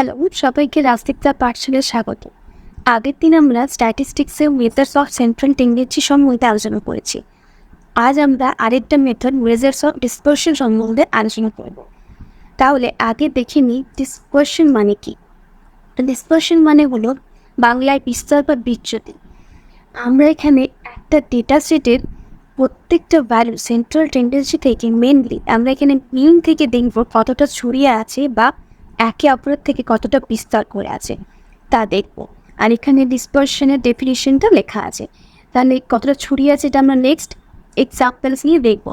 Hello, সবাইকে রাজদীপ্তা পাঠশালায় স্বাগত। আগের দিন আমরা স্ট্যাটিস্টিক্সে মেথডস অফ সেন্ট্রাল টেন্ডেন্সি সম্বন্ধে আলোচনা করেছি। আজ আমরা আরেকটা মেথড মেজার্স অফ ডিসপারশন সম্বন্ধে আলোচনা করব। তাহলে আগে দেখে নিই ডিসপারশন মানে কি। ডিসপারশন মানে হলো বাংলায় বিস্তার বা বিচ্যুতি। আমরা এখানে একটা ডেটা সেটের প্রত্যেকটা ভ্যালু সেন্ট্রাল টেন্ডেন্সি থেকে মেনলি আমরা এখানে মিন থেকে দেখব কতটা ছড়িয়ে আছে বা একে অপরের থেকে কতটা বিস্তার করে আছে তা দেখব। আর এখানে ডিসপারশনের ডেফিনিশনটা লেখা আছে। তাহলে কতটা ছড়িয়ে আছে এটা আমরা নেক্সট এক্সাম্পলস নিয়ে দেখব।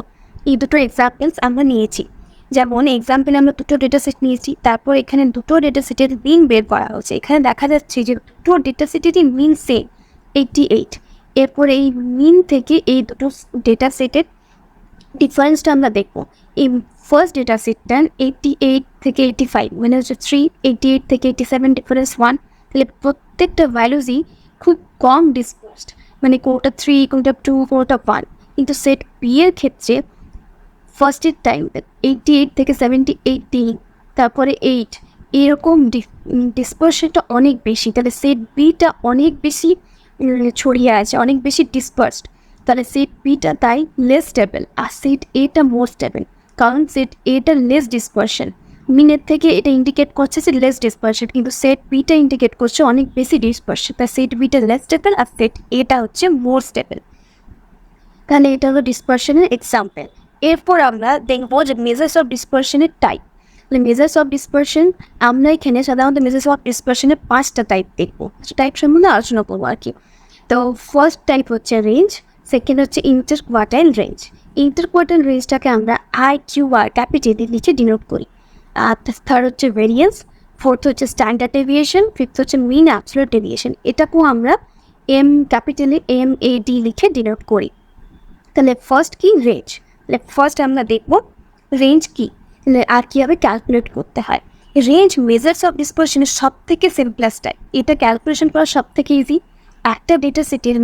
এই দুটো এক্সাম্পলস আমরা নিয়েছি। যেমন এক্সাম্পলে আমরা দুটো ডেটা সেট নিয়েছি, তারপর এখানে দুটো ডেটা সেটের মিন বের করা হচ্ছে। এখানে দেখা যাচ্ছে যে দুটো ডেটা সেটেরই মিন সেম 88। এরপর এই মিন থেকে এই দুটো ডেটা সেটের ডিফারেন্সটা আমরা দেখব। এই ফার্স্ট ডেটা সেটটা 88 থেকে 85 মানে হচ্ছে 3, 88 থেকে 87 ডিফারেন্স 1। তাহলে প্রত্যেকটা ভ্যালুজই খুব কম ডিসপার্সড, মানে কোনটা 3, কোনটা 2, কোনটা 1। কিন্তু সেট বি এর ক্ষেত্রে ফার্স্টের টাইম 88 থেকে 78, তারপরে 8, এরকম ডিসপারশনটা অনেক বেশি। তাহলে সেট বিটা অনেক বেশি ছড়িয়ে আছে, অনেক বেশি ডিসপার্সড। তাহলে সেট বিটা তাই লেস স্টেবল, আর সেট এটা মোর স্টেবল। কারণ সেট এটা লেস ডিসপারশন, মিনের থেকে এটা ইন্ডিকেট করছে যে লেস ডিসপারশন, কিন্তু সেট বিটা ইন্ডিকেট করছে অনেক বেশি ডিসপারশন। তাই সেট বিটা লেস স্টেবল আর সেট এটা হচ্ছে মোর স্টেবল। তাহলে এটা হলো ডিসপারশনের এক্সাম্পল। এরপর আমরা দেখবো যে মেজার্স অফ ডিসপারশনের টাইপ। মেজার্স অফ ডিসপারশন আমরা এখানে সাধারণত মেজার্স অফ ডিসপারশনের 5টা টাইপ দেখবো, টাইপ সম্বন্ধে আলোচনা করবো আর কি। তো ফার্স্ট টাইপ হচ্ছে রেঞ্জ, সেকেন্ড হচ্ছে inter quartile range. Inter quartile রেঞ্জটাকে আমরা IQR ক্যাপিটাল লিখে ডিনোট করি। আর থার্ড হচ্ছে ভেরিয়েন্স, ফোর্থ হচ্ছে স্ট্যান্ডার্ড ডেভিয়েশন, ফিফথ হচ্ছে মিন অ্যাবসলিউট ডেভিয়েশন। এটাকেও আমরা ক্যাপিটালে MAD লিখে ডিনোট করি। তাহলে ফার্স্ট কি রেঞ্জ। তাহলে ফার্স্ট আমরা দেখব রেঞ্জ কি আর কীভাবে ক্যালকুলেট করতে হয়। রেঞ্জ মেজার্স অফ ডিসপারশনের সব থেকে সিম্পলেস্ট টাইপ। এটা ক্যালকুলেশন করা সব থেকে ইজি। একটা ডেটা সেটের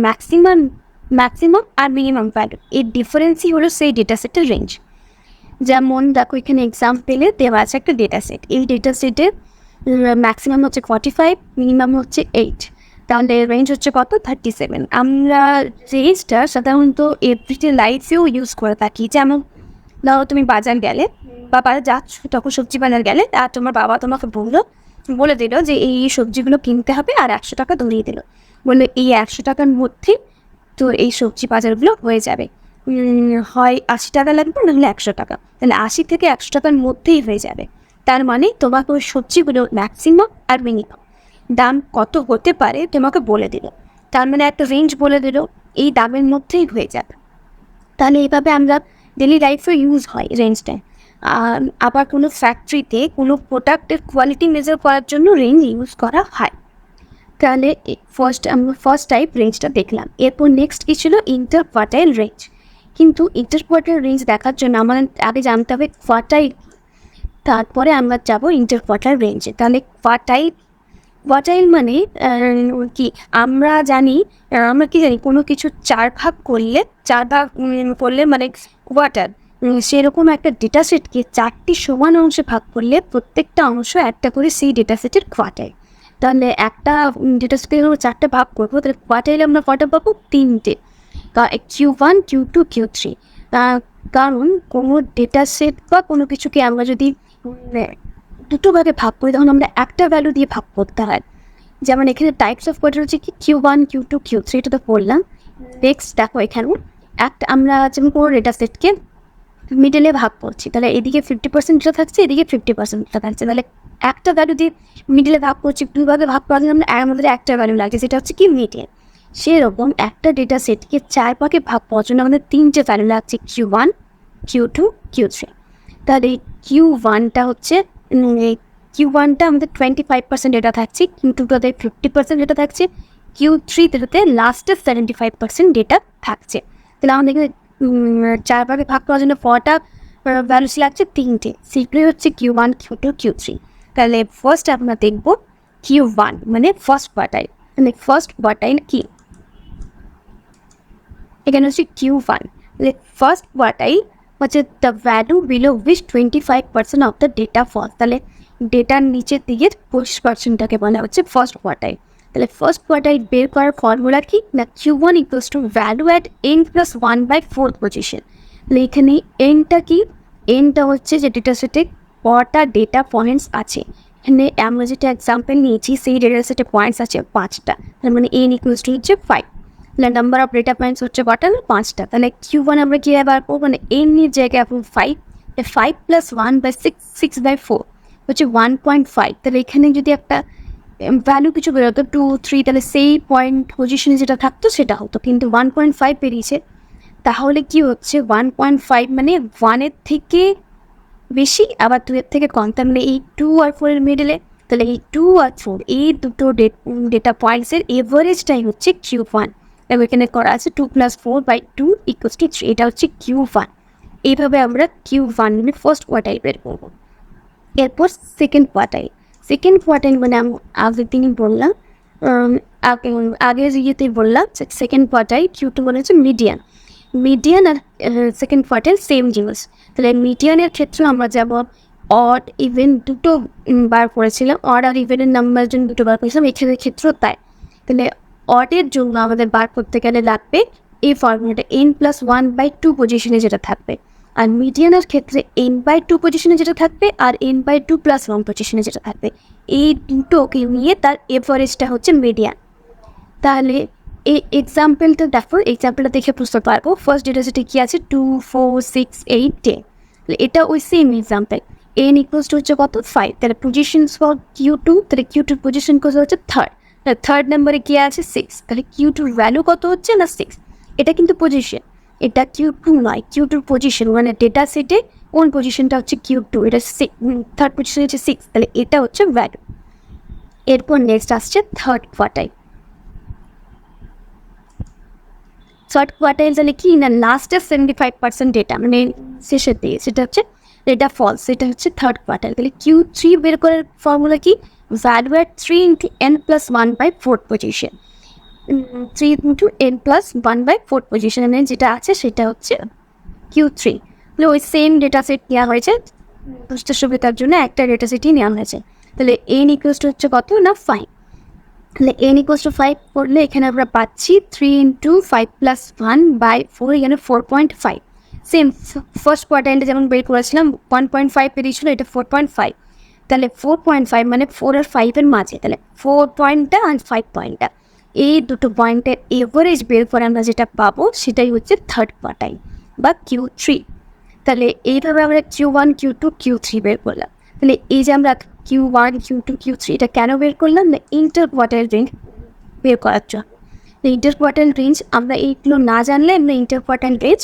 ম্যাক্সিমাম আর মিনিমাম ভ্যালু এর ডিফারেন্সই হলো সেই ডেটা সেটের রেঞ্জ। যেমন দেখো এখানে এক্সাম্পলে দেওয়া আছে একটা ডেটা সেট। এই ডেটা সেটের ম্যাক্সিমাম হচ্ছে 45, মিনিমাম হচ্ছে 8। তাহলে রেঞ্জ হচ্ছে কত 37। আমরা রেঞ্জটা সাধারণত এভরিডে লাইফেও ইউজ করে থাকি। যেমন ধরো তুমি বাজার গেলে বা বাজার যাচ্ছ, তখন সবজি বাজার গেলে আর তোমার বাবা তোমাকে বলে দিল যে এই সবজিগুলো কিনতে হবে আর 100 টাকা ধরিয়ে দিল, বললো এই 100 টাকার মধ্যে তো এই সবজি বাজারগুলো হয়ে যাবে। হয় 80 টাকা লাগবে নাহলে 100 টাকা। তাহলে 80 থেকে 100 টাকার মধ্যেই হয়ে যাবে। তার মানে তোমাকে ওই সবজিগুলো ম্যাক্সিমাম আর মিনিমাম দাম কত হতে পারে তোমাকে বলে দিল। তার মানে একটা রেঞ্জ বলে দিল, এই দামের মধ্যেই হয়ে যাবে। তাহলে এইভাবে আমরা ডেলি লাইফে ইউজ হয় রেঞ্জটা। আবার কোনো ফ্যাক্টরিতে কোনো প্রোডাক্টের কোয়ালিটি মেজার করার জন্য রেঞ্জ ইউজ করা হয়। তাহলে আমরা ফার্স্ট টাইপ রেঞ্জটা দেখলাম। এরপর নেক্সট কী ছিল ইন্টার কোয়ার্টাইল রেঞ্জ। কিন্তু ইন্টার কোয়ার্টাইল রেঞ্জ দেখার জন্য আমাদের আগে জানতে হবে কোয়ার্টাইল, তারপরে আমরা যাব ইন্টার কোয়ার্টাইল রেঞ্জে। তাহলে কোয়ার্টাইল মানে কি আমরা কি জানি কোনো কিছু 4 ভাগ করলে মানে কোয়ার্টার। সেরকম একটা ডেটা সেটকে 4টি সমান অংশে ভাগ করলে প্রত্যেকটা অংশ একটা করে সেই ডেটা সেটের কোয়ার্টাইল। তাহলে একটা ডেটা সেটকে 4টে ভাগ করবো, তাহলে কোয়ার্টাইলে আমরা কটা পাবো 3টে। Q1, Q2, Q3। কারণ কোনো ডেটা সেট বা কোনো কিছুকে আমরা যদি দুটো ভাগে ভাগ করি তখন আমরা একটা ভ্যালু দিয়ে ভাগ করতে হয়। যেমন এখানে টাইপস অফ কোয়ার্টার হচ্ছে কি Q1, Q2, Q3, এটা তো পড়লাম। নেক্সট দেখো এখানে আমরা যেমন কোনো ডেটা সেটকে মিডলে ভাগ করছি, তাহলে এদিকে 50% ডেটা থাকছে, এদিকে 50% ডেটা থাকছে। তাহলে একটা ভ্যালু দিয়ে মিডলে ভাগ করছি, দুভাগে ভাগ করার জন্য আমাদের একটা ভ্যালু লাগছে, সেটা হচ্ছে কি মিডল। সেরকম একটা ডেটা সেটকে 4 ভাগে ভাগ করার জন্য আমাদের 3টে ভ্যালু লাগছে, Q1, Q2, Q3। তাহলে Q1টা হচ্ছে Q1টা আমাদের 25% ডেটা থাকছে, Q2টাতে 50% ডেটা থাকছে, Q3টাতে লাস্টের 75% ডেটা থাকছে। তাহলে আমাদের 4 ভাগে ভাগ করার জন্য কটা ভ্যালুস লাগছে 3টে, সেগুলোই হচ্ছে Q1, Q2, Q3। তাহলে ফার্স্ট আমরা দেখব Q1 মানে ফার্স্ট কোয়ার্টাইল। মানে ফার্স্ট কোয়ার্টাইল কি এখানে হচ্ছে Q1। ফার্স্ট কোয়ার্টাইল হচ্ছে the value below which 25% of the data falls. তাহলে ডেটার নিচের দিকের 25%টাকে বলা হচ্ছে ফার্স্ট কোয়ার্টাইল। তাহলে ফার্স্ট কোয়ার্টাইল বের করার ফর্মুলা কি না Q1 equals to value at n+1/4 position. তাহলে এখানে এনটা কি, এনটা হচ্ছে যে ডেটা সেটে কটা ডেটা পয়েন্টস আছে। এখানে আমরা যেটা এক্সাম্পল নিয়েছি সেই ডেটা সেটে পয়েন্টস আছে 5টা, তার মানে n ইকুয়ালস টু হচ্ছে 5। তাহলে নাম্বার অফ ডেটা পয়েন্টস হচ্ছে কটা না 5টা। তাহলে Q1 আমরা কী বার করবো, মানে n এর জায়গায় এখন 5, 5 + 1/6, 6/4 হচ্ছে 1.5। তাহলে এখানে যদি একটা ভ্যালু কিছু বেরোতো 2, 3, তাহলে সেই পয়েন্ট পজিশনে যেটা থাকতো সেটা হতো, কিন্তু 1.5 বেরিয়েছে। তাহলে কি হচ্ছে 1.5 মানে 1-এর থেকে বেশি আবার 2-এর থেকে কম, তার মানে এই 2 আর 4-এর মিডলে। তাহলে এই 2 আর 4 এই দুটো ডেটা পয়েন্টসের এভারেজটাই হচ্ছে Q1। এবং এখানে করা আছে 2 + 4/2 = 3, এটা হচ্ছে Q1। এইভাবে আমরা Q1 মানে ফার্স্ট কোয়ার্টাইল বের করবো। এরপর সেকেন্ড কোয়ার্টাইল মানে আমি আগের দিনই বললাম, আগের ইয়েতেই বললাম সেকেন্ড কোয়ার্টাইল Q2 মানে হচ্ছে মিডিয়ান আর সেকেন্ড কোয়ার্টাইল সেম জিনিস। তাহলে মিডিয়ানের ক্ষেত্রে আমরা যেমন অড ইভেন দুটো বার করেছিলাম, অড আর ইভেনের নাম্বার জন্য দুটো বার করেছিলাম, এখানের ক্ষেত্রেও তাই। তাহলে অডের জন্য আমাদের বার করতে গেলে লাগবে এই ফর্মুলাটা n+1/2 পজিশনে যেটা থাকবে, আর মিডিয়ানের ক্ষেত্রে n/2 পজিশনে যেটা থাকবে আর n/2 + 1 পজিশনে যেটা থাকবে, এই দুটোকে নিয়ে তার এভারেজটা হচ্ছে মিডিয়ান। তাহলে এই এক্সাম্পলটা দেখো, এক্সাম্পলটা দেখে বুঝতে পারবো ফার্স্ট ডেটা সেটে কী আছে 2, 4, 6, 8, 10। তাহলে এটা ওই same example, n equals to হচ্ছে কত 5। তাহলে পজিশনস ফর Q2, তাহলে Q2 পজিশন কত হচ্ছে থার্ড, তাহলে থার্ড নাম্বারে কী আছে 6, তাহলে Q2 ভ্যালু কত হচ্ছে না 6। এটা কিন্তু পজিশন, এটা Q2 নয়, Q2 পজিশন মানে ডেটা সেটে কোন পজিশনটা হচ্ছে Q2, এটা থার্ড পজিশন হচ্ছে 6, তাহলে এটা হচ্ছে ভ্যালু। এরপর নেক্সট আসছে থার্ড কোয়ার্টাইল। থার্ড কোয়ার্টাইল তাহলে কি না লাস্টের 75% ডেটা মানে শেষের দিকে, সেটা হচ্ছে ডেটা ফলস, সেটা হচ্ছে থার্ড কোয়ার্টাইল। তাহলে Q3 বের করার ফর্মুলা কি, value at 3 × n+1/4 position, 3 × n+1/4 পজিশনে যেটা আছে সেটা হচ্ছে Q3। তাহলে ওই সেম ডেটা সেট নেওয়া হয়েছে, বুঝতে সুবিধার জন্য একটা ডেটা সেটই নেওয়া হয়েছে। তাহলে n ইকুয়ালস টু হচ্ছে কত না 5। তাহলে n ইকুয়ালস টু 5 করলে এখানে আমরা পাচ্ছি 3 × 5 + 1/4, এখানে 4.5। সেম ফার্স্ট কোয়ার্টাইলটা যেমন বের করেছিলাম 1.5 বেরিয়েছিল, এটা 4.5। তাহলে 4.5 মানে 4 আর 5-এর মাঝে, তাহলে 4 পয়েন্টটা আর 5 পয়েন্টটা, এই দুটো পয়েন্টের এভারেজ বের করে আমরা যেটা পাবো সেটাই হচ্ছে থার্ড কোয়ার্টাইল বা Q3। তাহলে এইভাবে আমরা Q1, Q2, Q3 বের করলাম। তাহলে এই যে আমরা Q1, Q2, Q3 এটা কেন বের করলাম না ইন্টার কোয়ার্টাইল রেঞ্জ বের করার জন্য। ইন্টার কোয়ার্টাইল রেঞ্জ আমরা এইগুলো না জানলে আমরা ইন্টার কোয়ার্টাইল রেঞ্জ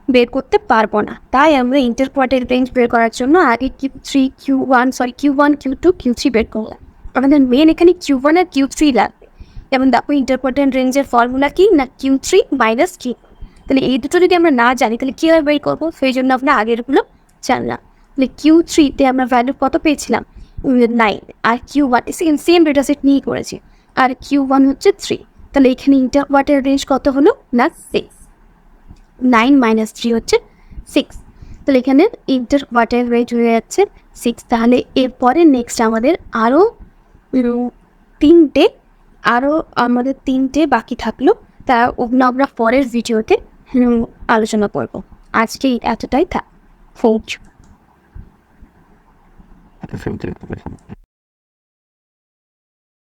বের করতে পারবো না, তাই আমরা ইন্টার কোয়ার্টাইল রেঞ্জ বের করার জন্য আগে Q1, Q2, Q3 বের করলাম। আমাদের মেন এখানে Q1 আর Q3 লাগবে। যেমন দেখো ইন্টার কোয়ার্টাইল রেঞ্জের ফর্মুলা কি না Q3 - Q। তাহলে এই দুটো যদি আমরা না জানি তাহলে কীভাবে বের করবো, সেই জন্য আমরা আগেরগুলো জানলাম। তাহলে Q3-তে আমরা ভ্যালু কত পেয়েছিলাম 9, আর Q1 সেম ডেটা সেট নিয়েই করেছি, আর Q1 হচ্ছে 3। তাহলে এখানে ইন্টার কোয়ার্টাইল রেঞ্জ কত হলো না 6, 9 - 3 হচ্ছে 6। তাহলে এখানে ইন্টার কোয়ার্টাইল রেঞ্জ হয়ে যাচ্ছে 6। তাহলে এরপরে নেক্সট আমাদের তিনটে বাকি থাকলো, তা ওগুলো আমরা পরের ভিডিওতে আলোচনা করবো। আজকে এতটাই থাক। Thank you.